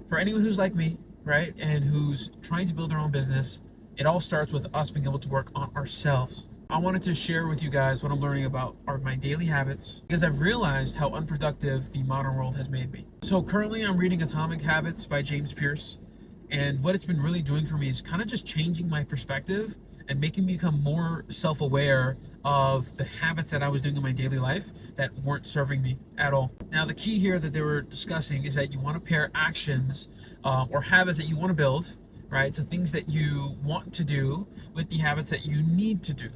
For anyone who's like me, right, and who's trying to build their own business, it all starts with us being able to work on ourselves. I wanted to share with you guys what I'm learning about my daily habits because I've realized how unproductive the modern world has made me. So currently I'm reading Atomic Habits by James Pierce, and what it's been really doing for me is kind of just changing my perspective and making me become more self-aware of the habits that I was doing in my daily life that weren't serving me at all. Now, the key here that they were discussing is that you want to pair actions or habits that you want to build, right? So things that you want to do with the habits that you need to do,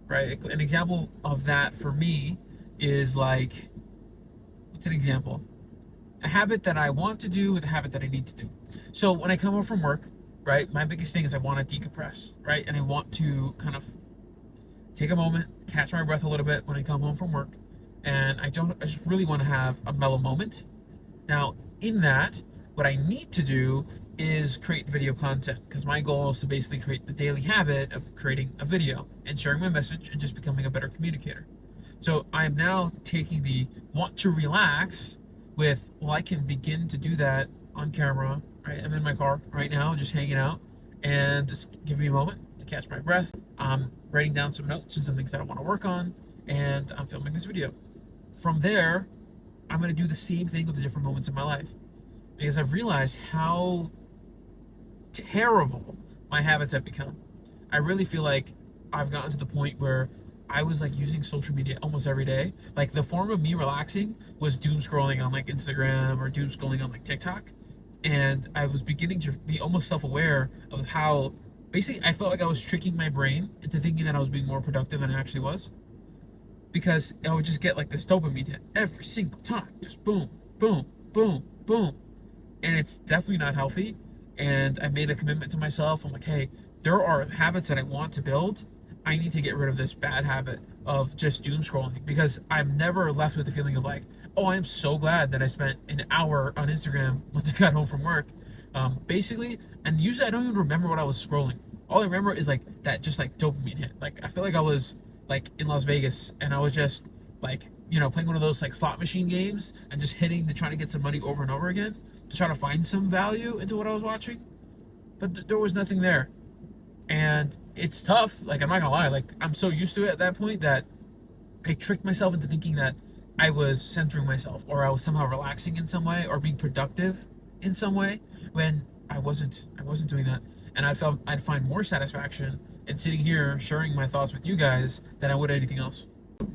right? An example of that for me is like, what's an example? A habit that I want to do with a habit that I need to do. So when I come home from work, right, my biggest thing is I want to decompress, right? And I want to kind of take a moment, catch my breath a little bit when I come home from work. And I just really want to have a mellow moment. Now, in that, what I need to do is create video content because my goal is to basically create the daily habit of creating a video and sharing my message and just becoming a better communicator. So I am now taking the want to relax with, well, I can begin to do that on camera, right? I'm in my car right now, just hanging out, and just give me a moment to catch my breath. I'm writing down some notes and some things that I want to work on, and I'm filming this video. From there, I'm going to do the same thing with the different moments in my life because I've realized how terrible my habits have become. I really feel like I've gotten to the point where I was like using social media almost every day. Like the form of me relaxing was doom scrolling on like Instagram or doom scrolling on like TikTok. And I was beginning to be almost self aware of how basically I felt like I was tricking my brain into thinking that I was being more productive than I actually was. Because I would just get like this dopamine hit every single time. Just boom, boom, boom, boom. And it's definitely not healthy. And I made a commitment to myself. I'm like, hey, there are habits that I want to build. I need to get rid of this bad habit of just doom scrolling because I'm never left with the feeling of like, oh, I'm so glad that I spent an hour on Instagram once I got home from work. Basically, and usually I don't even remember what I was scrolling. All I remember is like that just like dopamine hit. Like I feel like I was like in Las Vegas and I was just like, playing one of those like slot machine games and just hitting to try to get some money over and over again to try to find some value into what I was watching. But there was nothing there. And it's tough. Like, I'm not gonna lie. Like, I'm so used to it at that point that I tricked myself into thinking that I was centering myself or I was somehow relaxing in some way or being productive in some way when I wasn't. I wasn't doing that. And I felt I'd find more satisfaction in sitting here sharing my thoughts with you guys than I would anything else.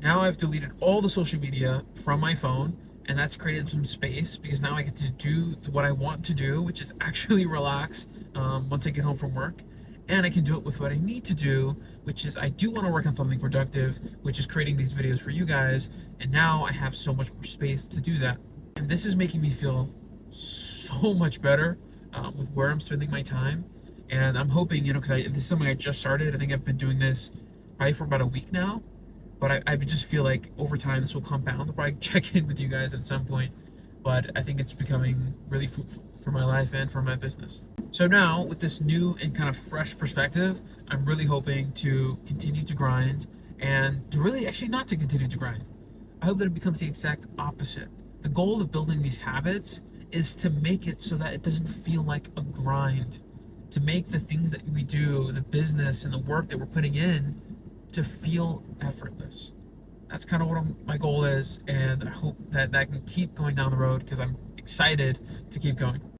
Now I've deleted all the social media from my phone, and that's created some space because now I get to do what I want to do, which is actually relax once I get home from work. And I can do it with what I need to do, which is I do want to work on something productive, which is creating these videos for you guys. And now I have so much more space to do that. And this is making me feel so much better with where I'm spending my time. And I'm hoping, because this is something I just started. I think I've been doing this probably for about a week now. But I just feel like over time this will compound. I'll probably check in with you guys at some point. But I think it's becoming really fruitful for my life and for my business. So now, with this new and kind of fresh perspective, I'm really hoping to continue to grind and to really actually not to continue to grind. I hope that it becomes the exact opposite. The goal of building these habits is to make it so that it doesn't feel like a grind. To make the things that we do, the business and the work that we're putting in, to feel effortless. That's kind of what my goal is, and I hope that that can keep going down the road because I'm excited to keep going.